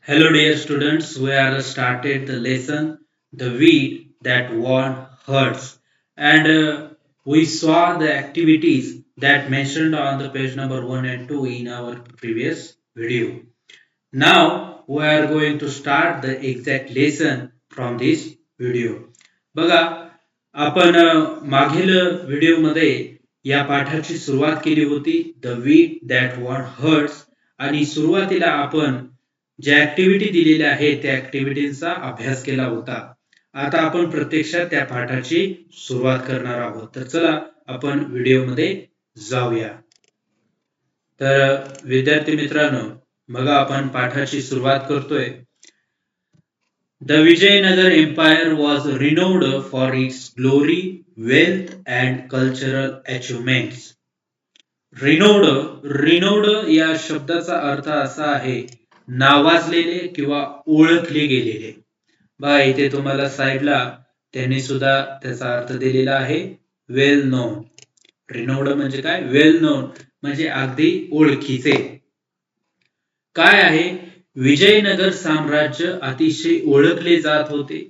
Hello, dear students. We are started the lesson, the weed that won hurts, and we saw the activities that mentioned on the page number 1 and 2 in our previous video. Now we are going to start the exact lesson from this video. बघा आपण मागील व्हिडिओमध्ये या पाठाची सुरुवात केली होती the weed that won hearts आणि सुरुवातीला आपण ज्या ऍक्टिव्हिटी दिलेल्या आहेत त्या ऍक्टिव्हिटीचा अभ्यास केला होता. आता आपण प्रत्यक्षात त्या पाठाची सुरुवात करणार आहोत. तर चला आपण व्हिडिओमध्ये जाऊया. तर विद्यार्थी मित्रांनो, बघा आपण पाठाची सुरुवात करतोय. The Vijayanagar Empire was renowned for its glory, wealth and cultural achievements. Renowned या शब्दाचा अर्थ असा आहे नावाजलेले किंवा ओळखले गेलेले. बघा इथे तुम्हाला साईडला त्यांनी सुद्धा त्याचा अर्थ दिलेला आहे वेल नोन. रिनोड म्हणजे काय? वेल नोन म्हणजे अगदी ओळखीचे. काय आहे? विजयनगर साम्राज्य अतिशय ओळखले जात होते.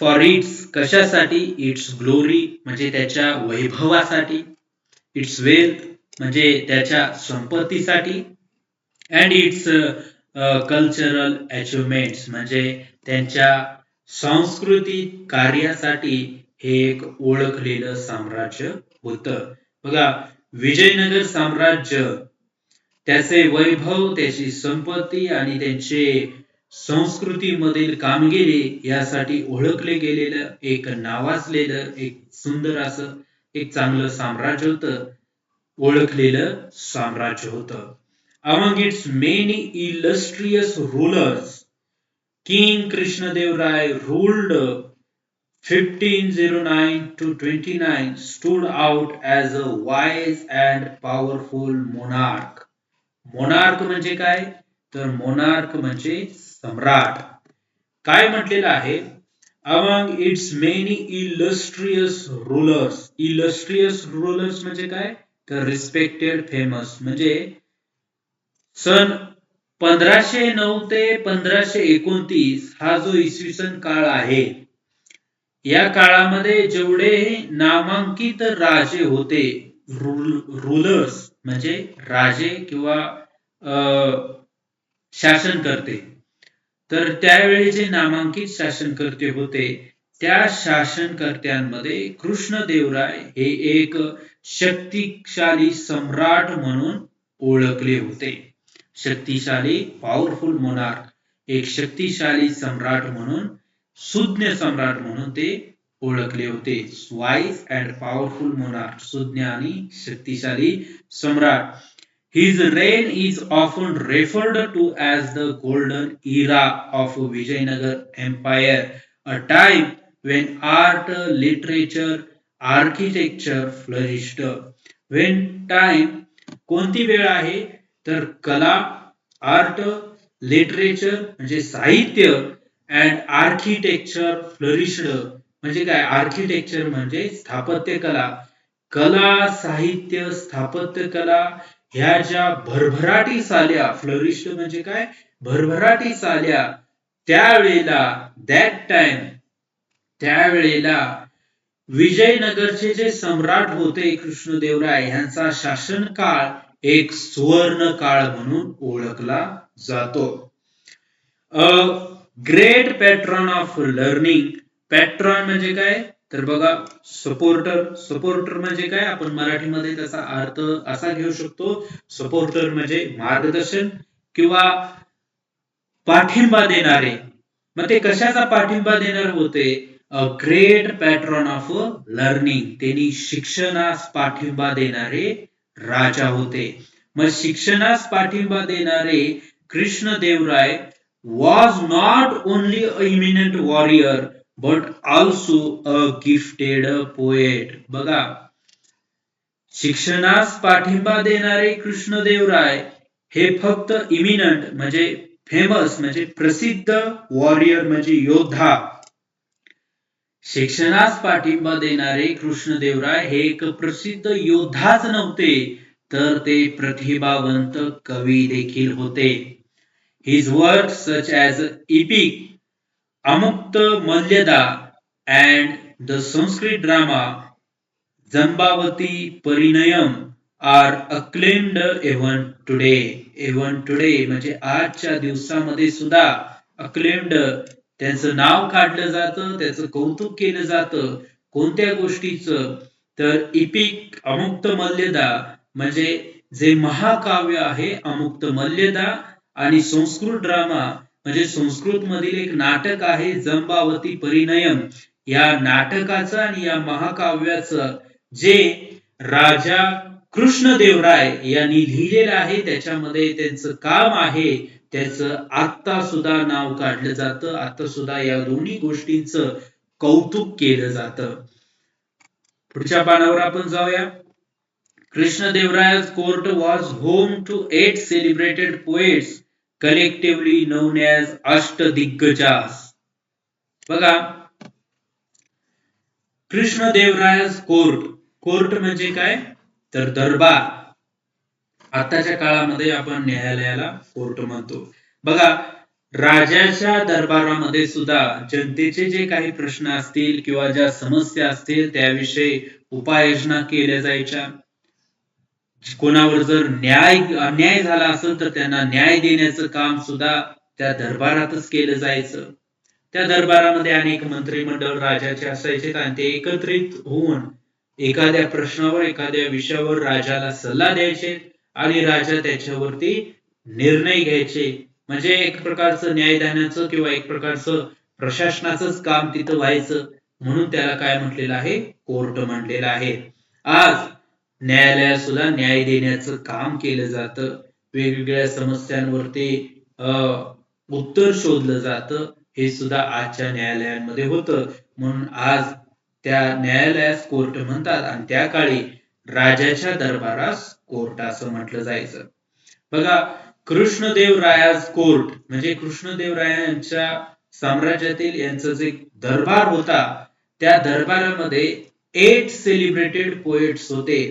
फॉर इट्स कशासाठी? इट्स ग्लोरी म्हणजे त्याच्या वैभवासाठी, इट्स वेल्थ म्हणजे त्याच्या संपत्तीसाठी, अँड इट्स कल्चरल अचिव्हमेंट्स म्हणजे त्यांच्या सांस्कृतिक कार्यासाठी हे एक ओळखलेलं साम्राज्य होतं. बघा विजयनगर साम्राज्य त्याचे वैभव, त्याची संपत्ती आणि त्यांचे संस्कृतीमधील कामगिरी यासाठी ओळखले गेलेलं एक नावाजलेलं एक सुंदर असं एक चांगलं साम्राज्य होतं, ओळखलेलं साम्राज्य होतं. Among its many illustrious rulers, King Krishnadev Rai ruled 1509 to 29 stood out as a wise and powerful monarch. Monarch म्हणजे काय? तर मोनार्क म्हणजे सम्राट. काय म्हटलेलं आहे? Among it's many illustrious rulers. Illustrious rulers म्हणजे काय? तर रिस्पेक्टेड, फेमस. म्हणजे सन 1509 ते 1529 हा जो इसवी सन काळ आहे, या काळामध्ये जेवढे नामांकित राजे होते, रूलर्स म्हणजे राजे किंवा शासनकर्ते, तर त्यावेळी जे नामांकित शासनकर्ते होते त्या शासनकर्त्यांमध्ये कृष्णदेवराय हे एक शक्तिशाली सम्राट म्हणून ओळखले होते. शक्तिशाली, पॉवरफुल मोनार्क, एक शक्तिशाली सम्राट म्हणून, सुज्ञ सम्राट म्हणून ते ओळखले होते. वाइज अँड पॉवरफुल मोनार्क, सुज्ञ आणि शक्तिशाली सम्राट. His reign is often referred to as the golden era of Vijayanagar Empire, a time when art, literature, architecture flourished. When time कोणती वेळ आहे? तर कला, आर्ट, लिटरेचर म्हणजे साहित्य अँड आर्किटेक्चर फ्लरिश्ड म्हणजे काय? आर्किटेक्चर म्हणजे स्थापत्य कला. कला, साहित्य, स्थापत्य कला ह्या ज्या भरभराटीस आल्या, फ्लरिश्ड म्हणजे काय? भरभराटीस आल्या, त्यावेळेला दॅट टाइम, त्यावेळेला विजयनगरचे जे सम्राट होते कृष्णदेवराय यांचा शासनकाळ एक सुवर्ण काळ म्हणून ओळखला जातो. A great patron of learning. Patron म्हणजे काय? तर बघा सपोर्टर. सपोर्टर म्हणजे काय? आपण मराठीमध्ये त्याचा अर्थ असा घेऊ शकतो, सपोर्टर म्हणजे मार्गदर्शन किंवा पाठिंबा देणारे. मग ते कशाचा पाठिंबा देणार होते? A great patron of learning. त्यांनी शिक्षणास पाठिंबा देणारे राजा होते. मग शिक्षणास पाठिंबा देणारे Krishnadevaraya was not only a eminent warrior but also a gifted poet. बघा शिक्षणास पाठिंबा देणारे कृष्णदेवराय हे फक्त इमिनंट म्हणजे फेमस म्हणजे प्रसिद्ध, वॉरियर म्हणजे योद्धा. शिक्षणास पाठिंबा देणारे कृष्णदेवराय हे एक प्रसिद्ध योद्धाच नव्हते, तर ते प्रतिभावंत कवी देखील होते. His works such as Epic, Amukta Malyada, and the Sanskrit drama Jambavati Parinayam are acclaimed even today. Even today म्हणजे आजच्या दिवसामध्ये सुद्धा acclaimed त्यांचं नाव काढलं जातं, त्याचं कौतुक केलं जातं. कोणत्या गोष्टीचं? तर इपिक अमुक्त मल्यदा म्हणजे जे महाकाव्य आहे अमुक्त मल्यदा आणि संस्कृत ड्रामा म्हणजे संस्कृत मधील एक नाटक आहे जंबावती परिणयम. या नाटकाचं आणि या महाकाव्याचं जे राजा कृष्णदेवराय यांनी लिहिलेलं आहे त्याच्यामध्ये त्यांचं काम आहे त्याचं आता सुद्धा नाव काढलं जातं. आता सुद्धा या दोन्ही गोष्टींचं कौतुक केलं जातं. पुढच्या पानावर आपण जाऊया. Krishnadevaray's court was home to 8 celebrated poets collectively known as Ashtadiggajas. बघा, कृष्णदेवरायस कोर्ट म्हणजे काय? तर दरबार. आताच्या काळामध्ये आपण न्यायालयाला कोर्ट म्हणतो. बघा, राजाच्या दरबारामध्ये सुद्धा जनतेचे जे काही प्रश्न असतील किंवा ज्या समस्या असतील त्याविषयी उपाययोजना केल्या जायच्या. कोणावर जर अन्याय झाला असेल तर त्यांना न्याय देण्याचं काम सुद्धा त्या दरबारातच केलं जायचं. त्या दरबारामध्ये अनेक मंत्रिमंडळ राजाचे असायचे आणि ते एकत्रित होऊन एखाद्या प्रश्नावर एखाद्या विषयावर राजाला सल्ला द्यायचे आणि राजा त्याच्यावरती निर्णय घ्यायचे. म्हणजे एक प्रकारचं न्यायदानाचं किंवा एक प्रकारचं प्रशासनाचंच काम तिथं व्हायचं. म्हणून त्याला काय म्हटलेलं आहे? कोर्ट म्हटलेलं आहे. आज न्यायालयात सुद्धा न्याय देण्याचं काम केलं जातं. वेगवेगळ्या समस्यांवरती उत्तर शोधलं जातं. हे सुद्धा आजच्या न्यायालयांमध्ये होतं. म्हणून आज त्या न्यायालयास कोर्ट म्हणतात आणि त्या काळी राजाच्या दरबारास कोर्ट असं म्हटलं जायचं. बघा, कृष्णदेवरायास कोर्ट म्हणजे कृष्णदेवरायांच्या साम्राज्यातील यांचं जे दरबार होता त्या दरबारामध्ये 8 सेलिब्रेटेड पोएट्स होते.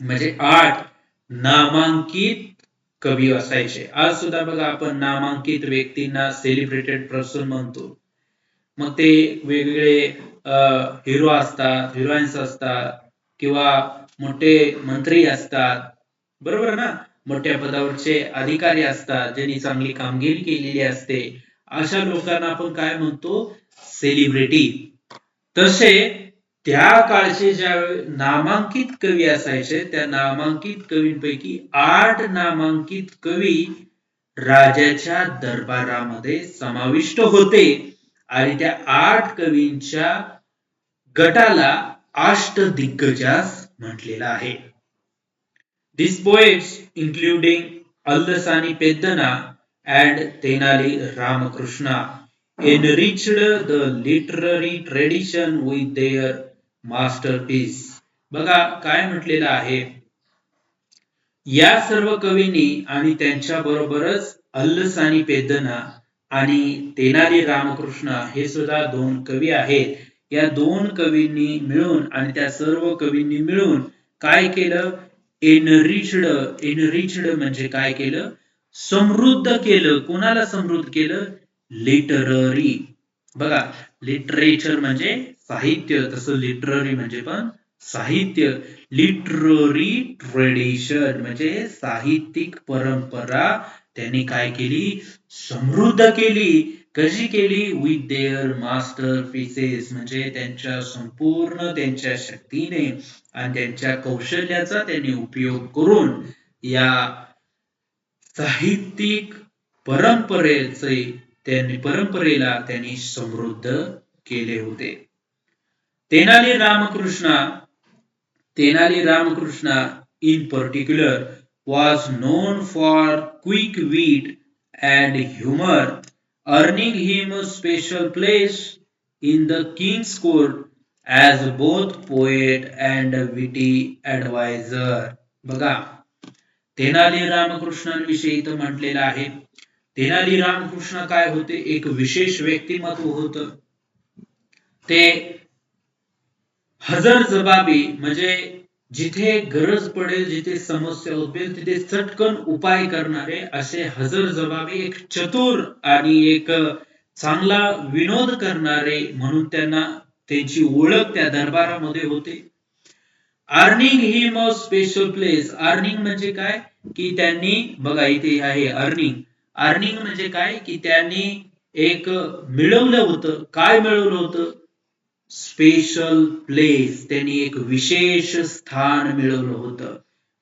म्हणजे 8 नामांकित कवी असायचे. आज सुद्धा बघा आपण नामांकित व्यक्तींना सेलिब्रेटेड पर्सन म्हणतो. मग ते वेगवेगळे हिरो असतात, हिरोईन्स असतात किंवा मोठे मंत्री असतात, बरोबर ना? मोठ्या पदावरचे अधिकारी असतात ज्यांनी चांगली कामगिरी केलेली असते. अशा लोकांना आपण काय म्हणतो? सेलिब्रिटी. तसे त्या काळचे ज्या नामांकित कवी असायचे त्या नामांकित कवींपैकी 8 नामांकित कवी राजाच्या दरबारामध्ये समाविष्ट होते आणि त्या 8 कवींच्या गटाला अष्टदिग्गजास म्हटलेलं आहे. These poets including Allasani Peddana and Tenali Ramakrishna enriched the literary tradition with their masterpiece. बघा काय म्हटलेलं आहे? या सर्व कवींनी आणि त्यांच्या बरोबरच अल्लसानी पेद्दना आणि तेनाली रामकृष्ण हे सुद्धा 2 कवी आहेत. या 2 कवींनी मिळून आणि त्या सर्व कवींनी मिळून काय केलं? एनरिच्ड म्हणजे काय केलं? समृद्ध केलं. कोणाला समृद्ध केलं? लिटररी. बघा, लिटरेचर म्हणजे साहित्य, तसं लिटररी म्हणजे पण साहित्य. लिटररी ट्रेडिशन म्हणजे साहित्यिक परंपरा त्यांनी काय केली? समृद्ध केली. कशी केली? विथ देअर मास्टरपीसेस म्हणजे त्यांच्या संपूर्ण त्यांच्या शक्तीने आणि त्यांच्या कौशल्याचा त्यांनी उपयोग करून या साहित्यिक परंपरेला त्यांनी समृद्ध केले होते. Tenali Ramakrishna in particular was known for quick wit and humor, earning him a special place in the king's court as both poet and witty advisor. बघा, तेनाली रामकृष्णांविषयी इथं म्हटलेलं आहे. तेनाली रामकृष्ण काय होते? एक विशेष व्यक्तिमत्व होतं. ते हजरजबाबी म्हणजे जिथे गरज पडेल, जिथे समस्या उद्भवेल तिथे चटकन उपाय करणारे असे हजरजबाबी एक चतुर आणि एक चांगला विनोद करणारे म्हणून त्यांना त्यांची ओळख त्या दरबारामध्ये होते. Earning him of special place. Earning म्हणजे काय की त्यांनी बघा इथे आहे अर्निंग. अर्निंग म्हणजे काय की त्यांनी एक मिळवलं होतं. काय मिळवलं होतं? Special place. त्यांनी एक विशेष स्थान मिळवलं होतं.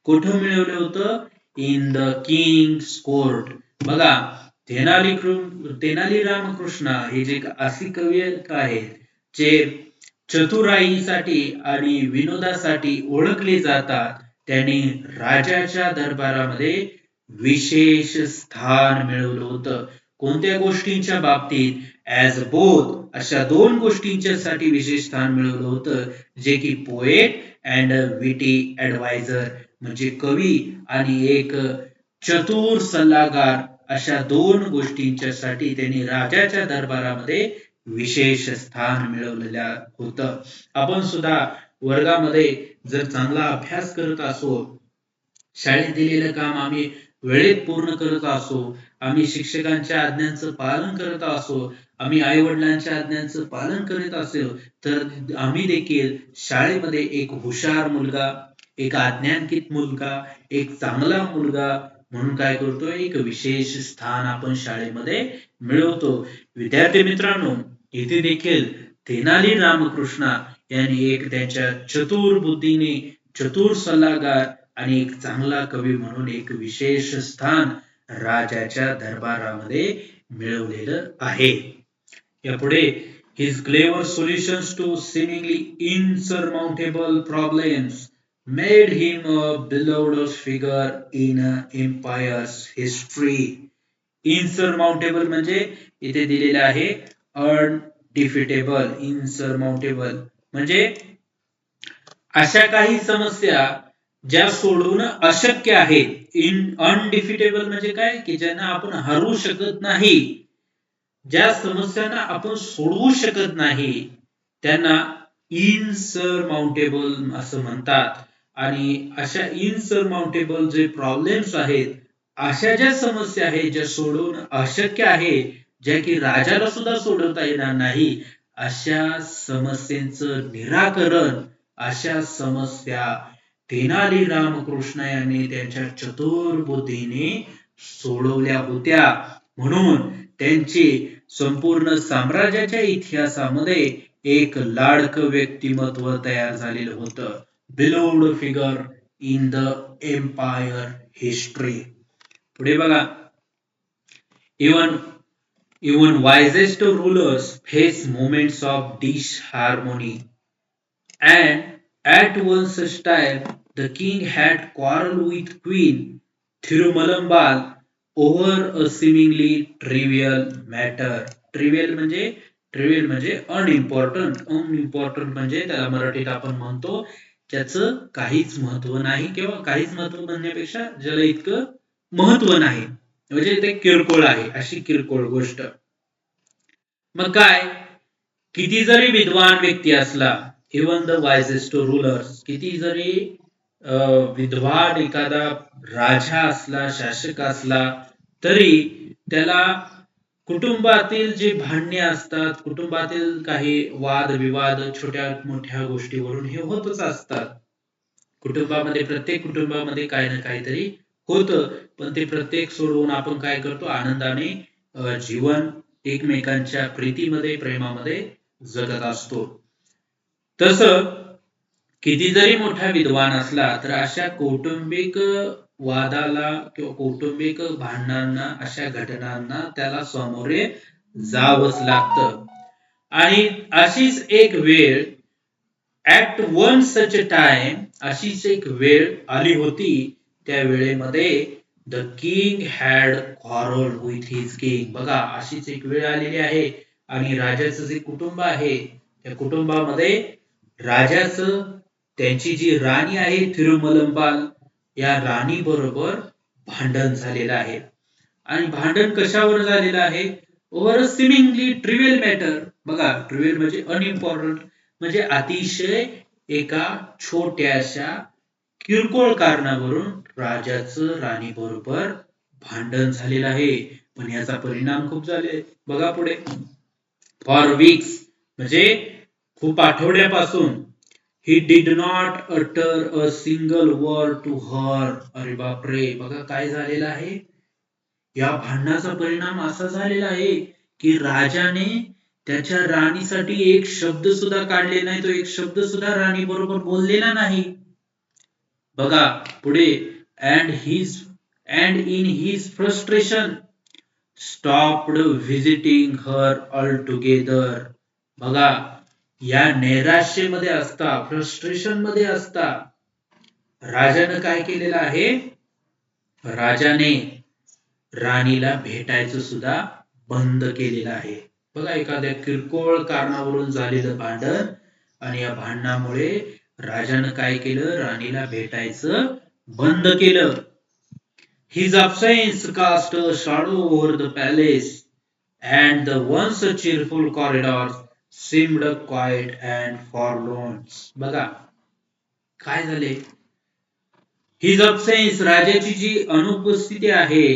कुठं मिळवलं होतं? In the Kings court. बघा तेनाली रामकृष्ण हे जे असे कवी आहेत जे चतुराईसाठी आणि विनोदासाठी ओळखले जातात, त्यांनी राजाच्या दरबारामध्ये विशेष स्थान मिळवलं होतं. कोणत्या गोष्टींच्या बाबतीत? ऍज बोथ, अशा दोन गोष्टींच्या साठी विशेष स्थान मिळवलं होतं, जे की पोएट अँड विटी ऍडवायझर, म्हणजे कवी आणि एक चतुर सल्लागार, अशा दोन गोष्टींच्या साठी त्यांनी राजाच्या दरबारामध्ये विशेष स्थान मिळवलेलं होतं. आपण सुद्धा वर्गामध्ये जर चांगला अभ्यास करत असो, शाळेत दिलेलं काम आम्ही वेळेत पूर्ण करत असो, आम्ही शिक्षकांच्या आज्ञांचं पालन करत असो, आम्ही आई वडिलांच्या आज्ञांचं पालन करत असेल, तर आम्ही देखील शाळेमध्ये एक हुशार मुलगा, एक आज्ञांकित मुलगा, एक चांगला मुलगा म्हणून काय करतो? एक विशेष स्थान आपण शाळेमध्ये मिळवतो. विद्यार्थी मित्रांनो, इथे देखील तेनाली रामकृष्ण यांनी एक त्यांच्या चतुर बुद्धीने, चतुर सल्लागार आणि एक चांगला कवी म्हणून एक विशेष स्थान राजाच्या दरबारामध्ये मिळवलेलं आहे. यापुढे his clever solutions to seemingly insurmountable problems made him a beloved figure in empire's history. इनसरमाउंटेबल म्हणजे इथे दिलेलं आहे अनडिफिटेबल. इनसरमाउंटेबल म्हणजे अशा काही समस्या ज्या सोडवणं अशक्य आहे. अनडिफिटेबल म्हणजे काय की ज्यांना आपण हरू शकत नाही, ज्या समस्यांना आपण सोडवू शकत नाही, त्यांना इनसरमाउंटेबल असं म्हणतात. आणि अशा इनसरमाउंटेबल जे प्रॉब्लेम्स आहेत, अशा ज्या समस्या आहेत ज्या सोडवणं अशक्य आहे, ज्या की राजाला सुद्धा सोडवता येणार नाही, अशा समस्यांचं निराकरण, अशा समस्या तेनाली रामकृष्ण यांनी त्यांच्या चतुर बुद्धीने सोडवल्या होत्या. म्हणून त्यांचे संपूर्ण साम्राज्याच्या इतिहासामध्ये एक लाडकं व्यक्तिमत्व तयार झालेलं होतं. Beloved figure in the empire history. पुढे बघा, even wisest rulers face moments of disharmony, and at one such time the king had quarreled with Queen Thirumalambal over a seemingly trivial matter. Trivial म्हणजे unimportant. Unimportant म्हणजे त्याला मराठीत आपण म्हणतो त्याचं काहीच महत्व नाही, किंवा काहीच महत्व म्हणण्यापेक्षा ज्याला इतकं महत्व नाही, म्हणजे ते किरकोळ आहे, अशी किरकोळ गोष्ट. मग काय, किती जरी विद्वान व्यक्ती असला, इवन द वायजेस्ट रूलर्स, किती जरी विद्वान एखादा राजा असला, शासक असला, तरी त्याला कुटुंबातील जे भांडणे असतात, कुटुंबातील काही वाद विवाद, छोट्या मोठ्या गोष्टीवरून हे होतच असतात. कुटुंबामध्ये, प्रत्येक कुटुंबामध्ये काही ना काहीतरी होतं, पण ते प्रत्येक सोडवून आपण काय करतो? आनंदाने जीवन एकमेकांच्या प्रीतीमध्ये, प्रेमामध्ये जगत असतो. तसं किती जरी मोठा विद्वान असला, तर अशा कौटुंबिक वादाला किंवा कौटुंबिक भांडणांना, अशा घटनांना त्याला सामोरे जावंच लागतं. आणि अशीच एक वेळ, ऍट वन सच टाइम, अशीच एक वेळ आली होती. त्या वेळेमध्ये the king had quarrel with his king. बघा, अशीच एक वेळ आलेली आहे आणि राजाचं जे कुटुंब आहे, त्या कुटुंबामध्ये राजाचं, त्यांची जी राणी आहे थिरुमलंबाल, या राणी बरोबर भांडण झालेलं आहे. आणि भांडण कशावर झालेलं आहे? ओव्हर अ सिमिंगली ट्रिवियल मॅटर. बघा, ट्रिवियल म्हणजे अनइम्पॉर्टंट, म्हणजे अतिशय एका छोट्याशा किरकोळ कारणावरून राजाचं राणी बरोबर भांडण झालेलं आहे. पण याचा परिणाम खूप झाले बघा पुढे. फॉर वीक्स म्हणजे खूप आठवड्यापासून he did not utter a single word to her. अरे बापरे, बघा काय झालेलं आहे. या भांडणाचा परिणाम असा झालेला आहे की राजाने त्याच्या राणीसाठी एक शब्द सुद्धा काढले नाही, तो एक शब्द सुद्धा राणी बरोबर बोललेला नाही. बघा पुढे. And in his frustration stopped visiting her altogether. बघा, या नैराश्यमध्ये असता, फ्रस्ट्रेशन मध्ये असता, राजानं काय केलेलं आहे, राजाने राणीला भेटायचं सुद्धा बंद केलेलं आहे. बघा, एखाद्या किरकोळ कारणावरून झालेलं भांडण आणि या भांडणामुळे राजानं काय केलं, राणीला भेटायचं बंद केलं. His absence cast a shadow over the palace, and the once cheerful corridors seemed quiet and forlorn. बघा काय झाले. हिज अब्सेन्स, राजाची जी अनुपस्थिती आहे,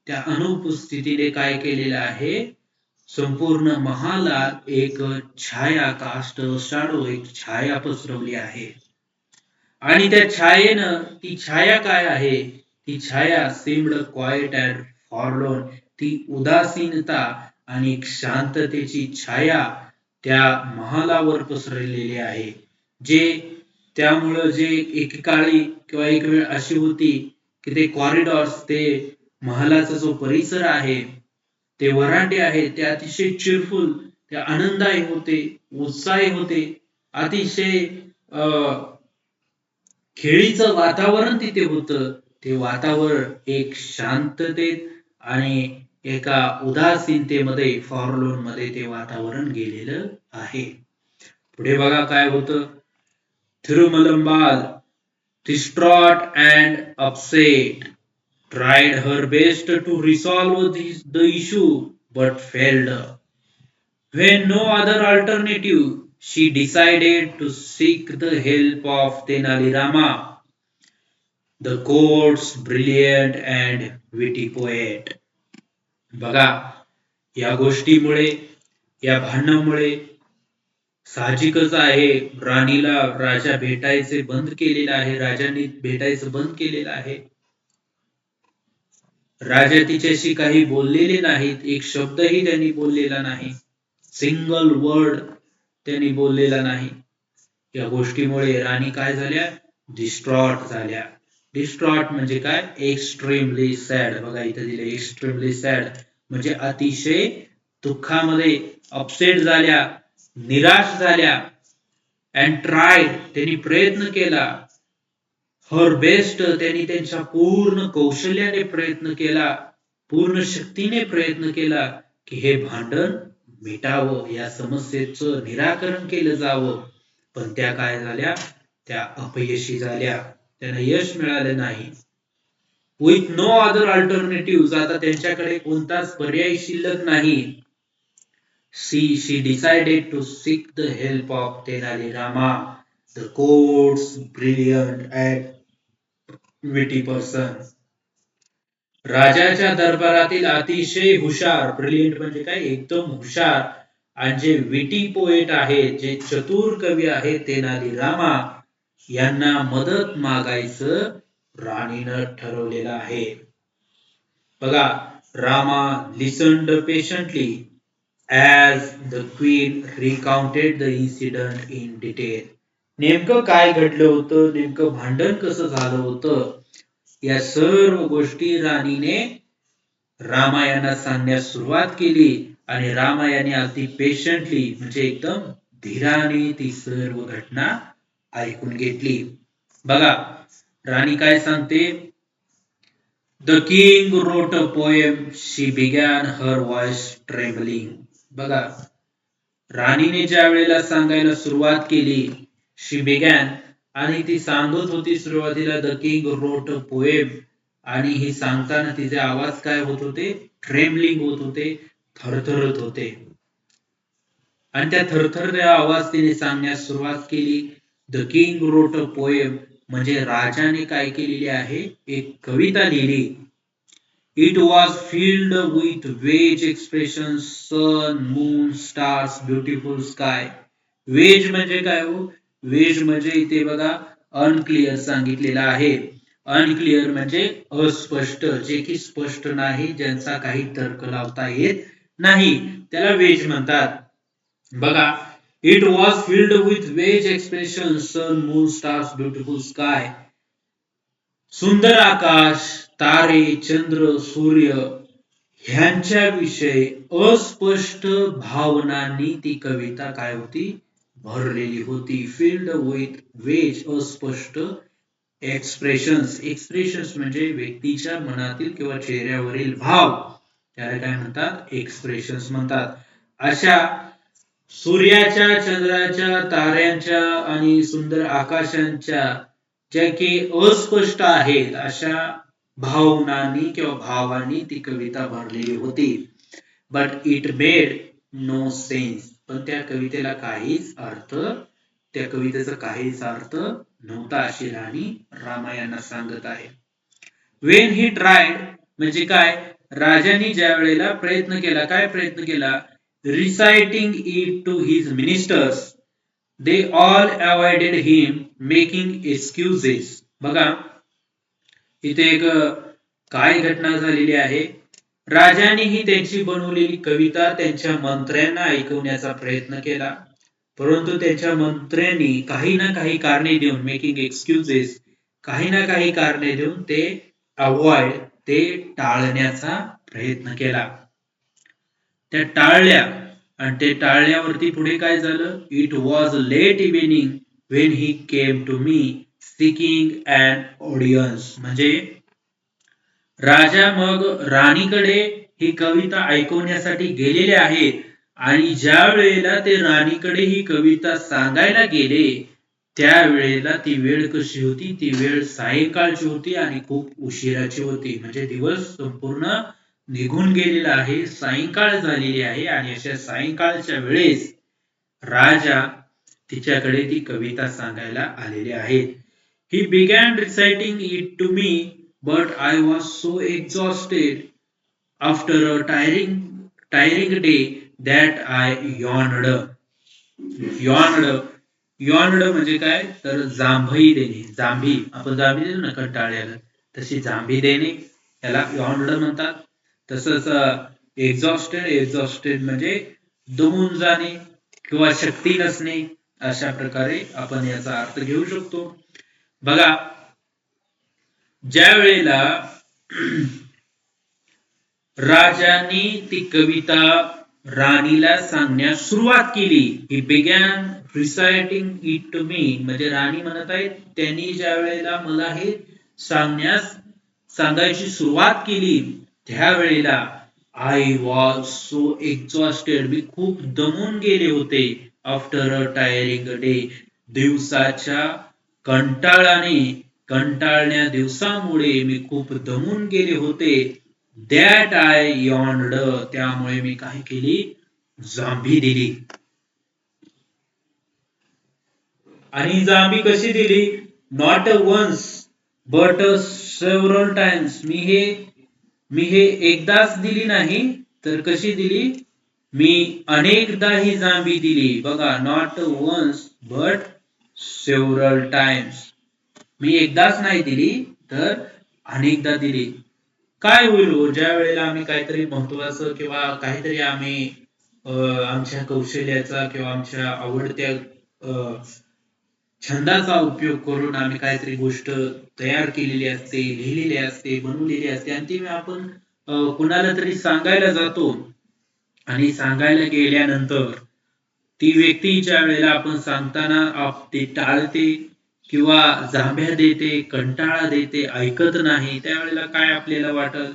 त्या अनुपस्थितीने काय केलेलं आहे, संपूर्ण महालात एक छाया, कास्ट शाडो, एक छाया पसरवली आहे. आणि त्या छायेनं, ती छाया काय आहे, ती छाया सीम्ड क्वाइट अँड फॉरलोन, ती उदासीनता आणि शांततेची छाया त्या महालावर पसरलेली आहे. जे त्यामुळं जे एकेकाळी किंवा एक वेळ अशी होती की ते कॉरिडॉर्स, ते महालाचा जो परिसर आहे, ते वरांडे आहे, ते अतिशय चिरफुल, ते आनंदायी होते, उत्साही होते, अतिशय खेळीचं वातावरण तिथे होतं. ते वातावरण एक शांततेत आणि एका उदासीनतेमध्ये, फॉरलोन मध्ये ते वातावरण गेलेलं आहे. पुढे बघा काय होतं. थिरुमलंबाल, distraught and upset, tried her best to resolve the issue but failed. When no other alternative, she decided to seek the help of Tenali Rama, the court's brilliant and witty poet. बघा, या गोष्टीमुळे, या भांडणामुळे साहजिकच आहे, राणीला राजा भेटायचे बंद केलेलं आहे, राजाने भेटायचं बंद केलेलं आहे. राजा तिच्याशी काही बोललेले नाहीत, एक शब्दही त्यांनी बोललेला नाही, सिंगल वर्ड त्यांनी बोललेला नाही. या गोष्टीमुळे राणी काय झाल्या, डिस्ट्रॉट झाल्या. डिस्ट्रॉट म्हणजे काय, एक्स्ट्रीमली सॅड. बघा इथे दिले एक्स्ट्रीमली सॅड म्हणजे अतिशय दुःखामध्ये, अपसेट झाल्या, निराश झाल्या. अँड ट्राय, त्यांनी प्रयत्न केला. हर बेस्ट, त्यांनी त्यांच्या पूर्ण कौशल्याने प्रयत्न केला, पूर्ण शक्तीने प्रयत्न केला की हे भांडण मिटावं, या समस्येचं निराकरण केलं जावं. पण त्या काय झाल्या, त्या अपयशी झाल्या, त्यांना यश मिळालं नाही. विथ नो अदर अल्टरनेटिव्ह, आता त्यांच्याकडे कोणताच पर्याय शिल्लक नाही. she decided to seek the help of Tenali Rama, the court's brilliant and witty person. राजाच्या दरबारातील अतिशय हुशार, ब्रिलियंट म्हणजे काय, एकदम हुशार, आणि जे विटी पोएट आहेत, जे चतुर कवी आहेत, तेनाली रामा यांना मदत मागायचं राणीनं ठरवलेलं आहे. बघा, Rama listened patiently as the queen recounted the incident in detail. नेमकं काय घडलं होतं, नेमकं भांडण कसं झालं होतं, या सर्व गोष्टी राणीने रामायणाला सांगण्यास सुरुवात केली. आणि रामायणे अगदी पेशंटली म्हणजे एकदम धीराने ती सर्व घटना ऐकून घेतली. बघा, राणी काय सांगते. The king wrote a poem, she begin her voice trembling. बघा, राणीने ज्या वेळेला सांगायला सुरुवात केली, शी बिगॅन, आणि ती सांगत होती सुरुवातीला, the king wrote a poem, आणि ही सांगताना तिचे आवाज काय होत होते, ट्रेम्बलिंग होत होते, थरथरत होते. आणि त्या थरथरत्या आवाज तिने सांगण्यास सुरुवात केली. The king wrote a poem, म्हणजे राजाने काय केलेली आहे, एक कविता लिहिली. It was filled with vague expression, sun, moon, stars, beautiful sky. Vague म्हणजे काय हो? वेज म्हणजे इथे बघा अनक्लिअर सांगितलेलं आहे. अनक्लिअर म्हणजे अस्पष्ट, जे की स्पष्ट नाही, ज्यांचा काही तर्क लावता येत नाही, त्याला वेज म्हणतात. बघा, it was filled with vague expression, sun, moon, stars, beautiful sky. सुंदर आकाश, तारे, चंद्र, सूर्य ह्यांच्याविषयी अस्पष्ट भावनांनी ती कविता काय होती, भरलेली होती. फिल्ड विथ वेज, अस्पष्ट एक्सप्रेशन्स. एक्सप्रेशन्स म्हणजे व्यक्तीच्या मनातील किंवा चेहऱ्यावरील भाव, त्याला काय म्हणतात, एक्सप्रेशन्स म्हणतात. अशा सूर्याच्या, चंद्राच्या, ताऱ्यांच्या आणि सुंदर आकाशांच्या ज्या की अस्पष्ट आहेत, अशा भावनांनी किंवा भावांनी ती कविता भरलेली होती. But it made no sense. पण त्या कवितेला काहीच अर्थ, त्या कवितेचा काहीच अर्थ नव्हता, अशी राणी रामायणात सांगत आहे. वेन ही ट्रायड म्हणजे काय, राजाने ज्या वेळेला प्रयत्न केला, काय प्रयत्न केला, reciting it to his ministers, they all avoided him, making excuses. बघा, इथे एक काय घटना झालेली आहे, राजानेही त्यांची बनवलेली कविता त्यांच्या मंत्र्यांना ऐकवण्याचा प्रयत्न केला, परंतु त्यांच्या मंत्र्यांनी काही ना काही कारणे देऊन, मेकिंग एक्सक्युजेस, काही ना काही कारणे देऊन ते अवॉइड, ते टाळण्याचा प्रयत्न केला. त्या टाळल्या, आणि ते टाळल्यावरती पुढे काय झालं, it was late evening when he came to me seeking an audience. म्हणजे राजा मग राणीकडे ही कविता ऐकवण्यासाठी गेलेले आहेत, आणि ज्या वेळेला ते राणीकडे ही कविता सांगायला गेले, त्यावेळेला ती वेळ कशी होती, ती वेळ सायंकाळची होती आणि खूप उशिराची होती. म्हणजे दिवस संपूर्ण निघून गेलेला आहे, सायंकाळ झालेली आहे, आणि अशा सायंकाळच्या वेळेस राजा तिच्याकडे ती कविता सांगायला आलेले आहेत. He began reciting it to me, but I was so exhausted after a tiring day that I yawned. yawned म्हणजे काय, तर जांभई देणे, जांभी, आपण जांभी देतो ना कंटाळल्याला, तशी जांभी देणे, याला yawned म्हणतात. तसंच एक्झॉस्टेड म्हणजे दमून जाणे किंवा शक्ती नसणे, अशा प्रकारे आपण याचा अर्थ घेऊ शकतो. बघा, ज्या वेळेला राजाने ती कविता राणीला सांगण्यास सुरुवात केली, he began reciting it to me, म्हणजे राणी म्हणत आहे, त्यांनी ज्या वेळेला मला हे सांगायची सुरुवात केली, त्यावेळेला आय वॉज सो एक्झॉस्टेड, मी खूप दमून गेले होते, आफ्टर अ टायरिंग डे, दिवसाच्या कंटाळण्या दिवसामुळे मी खूप दमून गेले होते. दॅट आय yawned, त्यामुळे मी काय केली, जांभी दिली. आणि जांभी कशी दिली, not once but several times. मी हे एकदाच दिली नाही, तर कशी दिली, मी अनेकदा ही जांभी दिली. बघा, not once but several times, मी एकदाच नाही दिली, तर अनेकदा दिली. काय होईल हो, ज्या वेळेला आम्ही काहीतरी महत्वाचं किंवा काहीतरी आम्ही आमच्या कौशल्याचा किंवा आमच्या आवडत्या छंदाचा उपयोग करून आम्ही काहीतरी गोष्ट तयार केलेली असते, लिहिलेली असते, बनवलेली असते, आणि ती आपण कुणाला तरी सांगायला जातो, आणि सांगायला गेल्यानंतर ती व्यक्ती ज्या वेळेला आपण सांगताना ते टाळते किंवा जांभ्या देते, कंटाळा देते, ऐकत नाही, त्यावेळेला काय आपल्याला वाटल,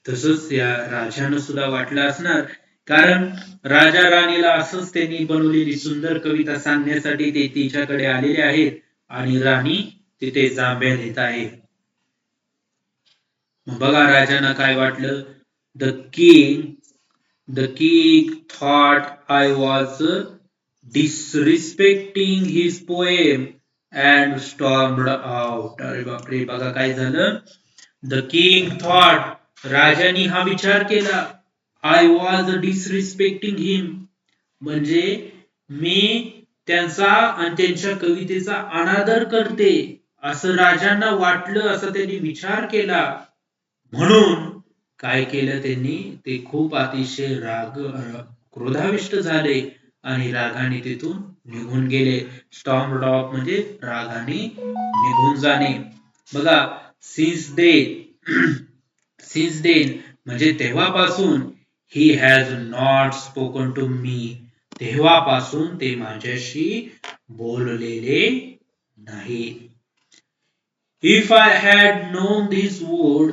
तसंच या राजानं सुद्धा वाटलं असणार, कारण राजा राणीला असंच त्यांनी बनवलेली सुंदर कविता सांगण्यासाठी ते तिच्याकडे आलेले आहेत, आणि राणी तिथे जांभ्या देत आहे. बघा, राजांना काय वाटलं, the king thought I was disrespecting his poem and stormed out. अरे बापरे, बघा काय झालं. द किंग थॉट, राजाने हा विचार केला, आय वॉज डिसरिस्पेक्टिंग हिम, म्हणजे मी त्यांचा आणि त्यांच्या कवितेचा अनादर करते असं राजांना वाटलं, असं त्यांनी विचार केला. म्हणून काय केलं त्यांनी, ते खूप अतिशय क्रोधाविष्ट झाले आणि रागाने तिथून निघून गेले. स्टॉर्म ऑफ म्हणजे रागाने निघून जाणे. बघा, सिन्स दे सिन्स देन म्हणजे तेव्हापासून, he has not spoken to me, तेव्हापासून ते माझ्याशी बोललेले नाही. If I had known this would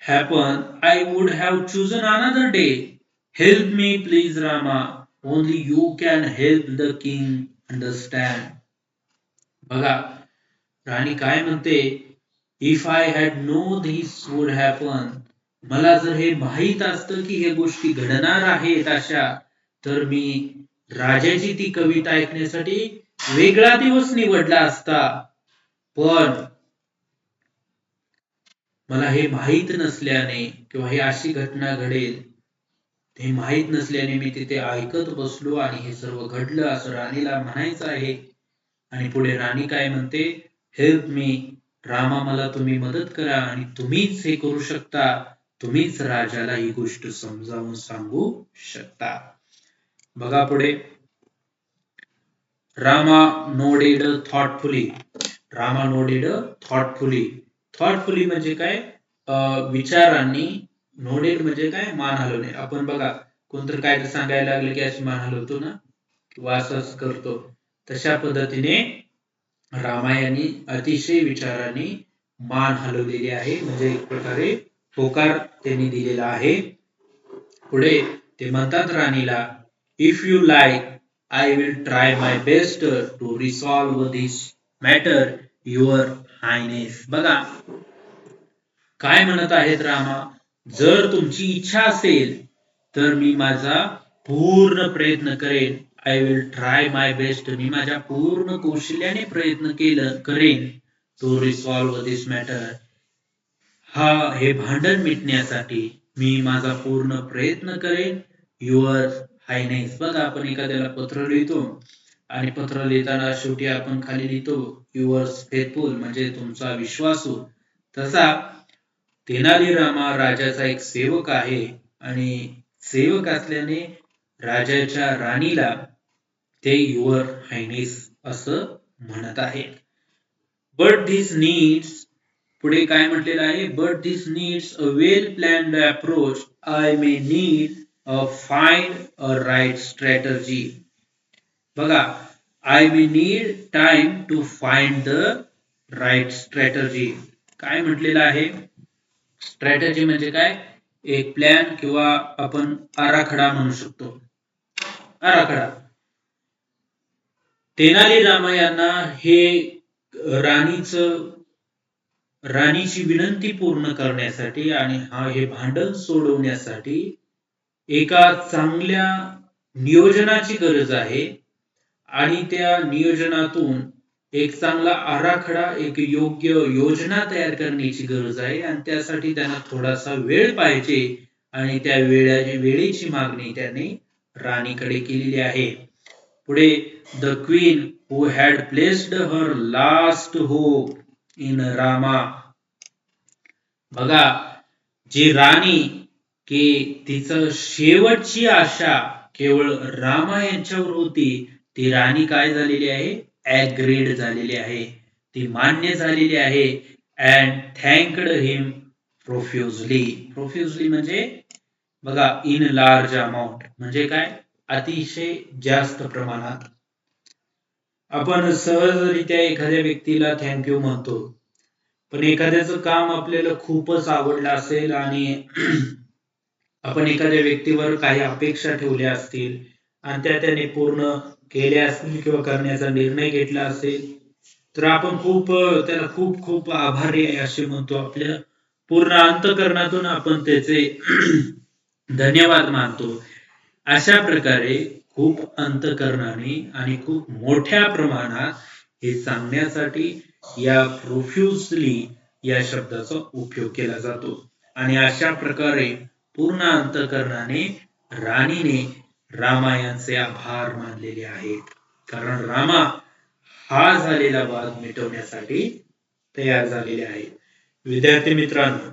happen, I would have chosen another day. Help me, please, Rama. Only you can help the king understand. बघा, राणी काय म्हणते, if I had know this would happen, मला जर हे माहीत असतं की हे गोष्टी घडणार आहेत अशा, तर मी राजाची ती कविता ऐकण्यासाठी वेगळा दिवस निवडला असता. पण मला हे माहीत नसल्याने, किंवा हे अशी घटना घडेल हे माहीत नसल्याने मी तिथे ऐकत बसलो आणि हे सर्व घडलं असं राणीला म्हणायचं आहे. आणि पुढे राणी काय म्हणते, हेल्प मी, रामा मला तुम्ही मदत करा आणि तुम्हीच हे करू शकता, तुम्हीच राजाला ही गोष्ट समजावून सांगू शकता. बघा पुढे, Rama nodded thoughtfully. Rama nodded thoughtfully. Thoughtfully म्हणजे काय, विचारांनी. नोडेड म्हणजे काय, मान हलवणे. आपण बघा, कोणतं काय सांगायला लागलं की अशी मान हलवतो ना, किंवा असंच करतो, तशा पद्धतीने रामायणी अतिशय विचारांनी मान हलवलेली आहे, म्हणजे एक प्रकारे होकार त्यांनी दिलेला आहे. पुढे ते म्हणतात राणीला, if you like, I will try my best to resolve this matter, your highness. बघा काय म्हणत आहेत रामा, जर तुमची इच्छा असेल तर मी माझा पूर्ण प्रयत्न करेन. I will try my best, मी माझ्या पूर्ण कौशल्याने प्रयत्न करेन टू रिसॉल्व्ह दिस मॅटर, हे भांडण मिटण्यासाठी मी माझा पूर्ण प्रयत्न करेन. Your highness. बघा, आपण एखाद्याला पत्र लिहितो आणि पत्र लिहिताना शेवटी आपण खाली लिहितो युअर फेथफुल, म्हणजे तुमचा विश्वासू. तसा तेनालीरामा राजाचा एक सेवक आहे आणि सेवक असल्याने राजाच्या राणीला ते युअर हायनेस असं म्हणत आहे. बट दिस नीड्स, पुढे काय म्हटलेलं आहे, but this needs a well planned approach, I may need a find a right strategy. बघा, I may need time to find the right strategy. काय म्हटलेलं आहे, स्ट्रॅटर्जी म्हणजे काय, एक प्लॅन किंवा आपण आराखडा म्हणू शकतो, आराखडा. तेनाली रामा यांना हे राणीची विनंती पूर्ण करण्यासाठी आणि हे भांडण सोडवण्यासाठी एका चांगल्या नियोजनाची गरज आहे. आणि त्या नियोजनातून एक चांगला आराखडा, एक योग्य योजना तयार करण्याची गरज आहे, आणि त्यासाठी त्यांना थोडासा वेळ पाहिजे. आणि त्या वेळेची मागणी त्याने राणीकडे केलेली आहे. पुढे, the queen who had placed her last hope in Rama. बघा, जी राणी की तिचं शेवटची आशा केवळ रामा यांच्यावर होती, ती राणी काय झालेली आहे, ऍग्रीड झालेली आहे, ती मान्य झालेली आहे. अँड थँक्ड हिम प्रोफ्युजली. प्रोफ्युजली म्हणजे बघा, इन लार्ज अमाऊंट म्हणजे काय, अतिशय जास्त प्रमाणात. आपण सहजरित्या एखाद्या व्यक्तीला थँक्यू म्हणतो, पण एखाद्याचं काम आपल्याला खूपच आवडलं असेल आणि आपण एखाद्या व्यक्तीवर काही अपेक्षा ठेवल्या असतील आणि त्याने पूर्ण केल्या असतील किंवा करण्याचा निर्णय घेतला असेल, तर आपण त्याला खूप खूप आभारी आहे असे म्हणतो. आपल्या पूर्ण अंतःकरणातून आपण त्याचे धन्यवाद मानतो. अशा प्रकारे खूप अंतःकरणाने आणि खूप मोठ्या प्रमाणात हे सांगण्यासाठी या प्रोफ्युजली या शब्दाचा उपयोग केला जातो. आणि अशा प्रकारे पूर्ण अंतःकरणाने राणीने रामायणचे आभार मानलेले आहेत, कारण रामा हा झालेला वाद मिटवण्यासाठी तयार झालेले आहे. विद्यार्थी मित्रांनो,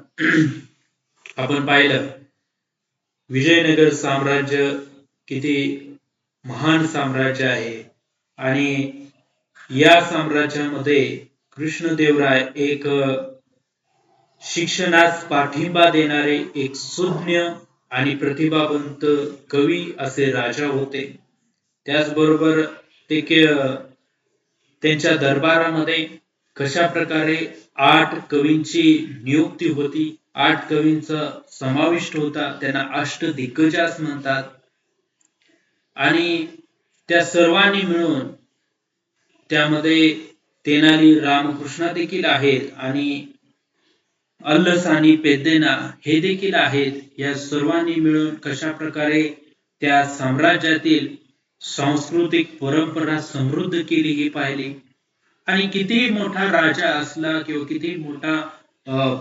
आपण पाहिलं विजयनगर साम्राज्य किती महान साम्राज्य आहे आणि या साम्राज्यामध्ये कृष्णदेवराय एक शिक्षणास पाठिंबा देणारे एक सुज्ञ आणि प्रतिभावंत कवी असे राजा होते. त्याचबरोबर ते त्यांच्या दरबारामध्ये कशा प्रकारे 8 कवींची नियुक्ती होती, 8 कवींचा समाविष्ट होता, त्यांना अष्टदिग्गजास म्हणतात. आणि त्या सर्वांनी मिळून त्यामध्ये तेनाली रामकृष्ण देखील आहेत आणि अल्लसानी पेद्देना हे देखील आहेत. या सर्वांनी मिळून कशा प्रकारे त्या साम्राज्यातील सांस्कृतिक परंपरा समृद्ध केली हे पाहिले. आणि किती मोठा राजा असला किंवा किती मोठा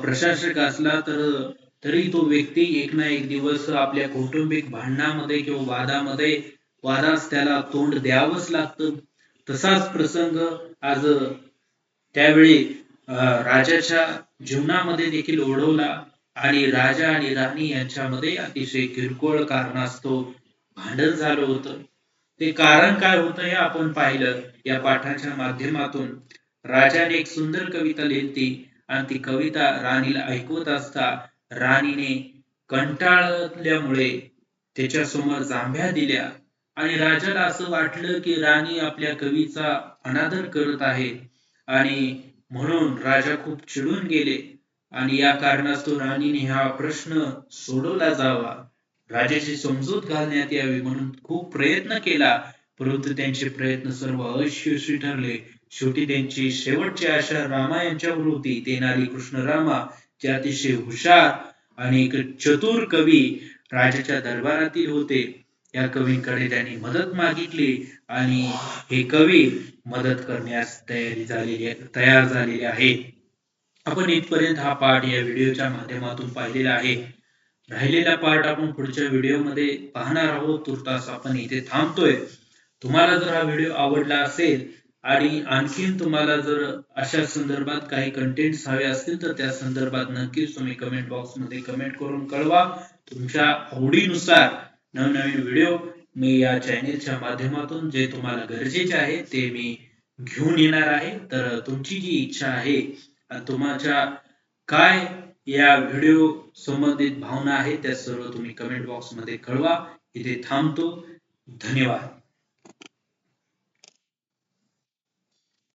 प्रशासक असला तरी तो व्यक्ती एक ना एक दिवस आपल्या कौटुंबिक भांडणामध्ये किंवा वादास त्याला तोंड द्यावंच लागतं. तसाच प्रसंग आज त्यावेळी राजाच्या जीवनामध्ये देखील ओढवला आणि राजा आणि राणी यांच्यामध्ये अतिशय किरकोळ कारणास्तव भांडण झालं होतं. ते कारण काय होतं हे आपण पाहिलं या पाठाच्या माध्यमातून. राजाने एक सुंदर कविता लिहिली आणि ती कविता राणीला ऐकवत असता राणीने कंटाळल्यामुळे त्याच्या समोर जांभ्या दिल्या आणि राजाला असं वाटलं की राणी आपल्या कवीचा अनादर करत आहे आणि म्हणून राजा खूप चिडून गेले आणि या कारणास्तव राणीने हा प्रश्न सोडवला जावा, राजाची समजूत घालण्यात यावी म्हणून खूप प्रयत्न केला, परंतु त्यांचे प्रयत्न सर्व अयशस्वी ठरले. शेवटी त्यांची शेवटची आशा रामा यांच्यावर होती. तेनाली कृष्ण रामा जे अतिशय हुशार आणि एक चतुर कवी राजाच्या दरबारातील होते. या कवींकडे त्यांनी मदत मागितली आणि हे कवी मदत करण्यास तयार झालेले आहेत. आपण इथपर्यंत हा पाठ या व्हिडिओच्या माध्यमातून पाहिलेला आहे. राहिलेला पार्ट आपण पुढच्या व्हिडिओमध्ये पाहणार आहोत. तुर्तास आपण इथे थांबतोय. तुम्हाला जर हा व्हिडिओ आवडला असेल आणि आणखीन तुम्हाला जर अशा संदर्भात काही कंटेंट्स हवे असतील तर त्या संदर्भात नक्कीच तुम्ही कमेंट बॉक्समध्ये कमेंट करून कळवा. तुमच्या आवडीनुसार नवनवीन व्हिडिओ मी या चॅनेलच्या माध्यमातून जे तुम्हाला गरजेचे आहे ते मी घेऊन येणार आहे. तर तुमची जी इच्छा आहे आणि तुमच्या काय या व्हिडिओ संबंधित भावना आहेत त्या सर्व तुम्ही कमेंट बॉक्समध्ये कळवा. इथे थांबतो. धन्यवाद.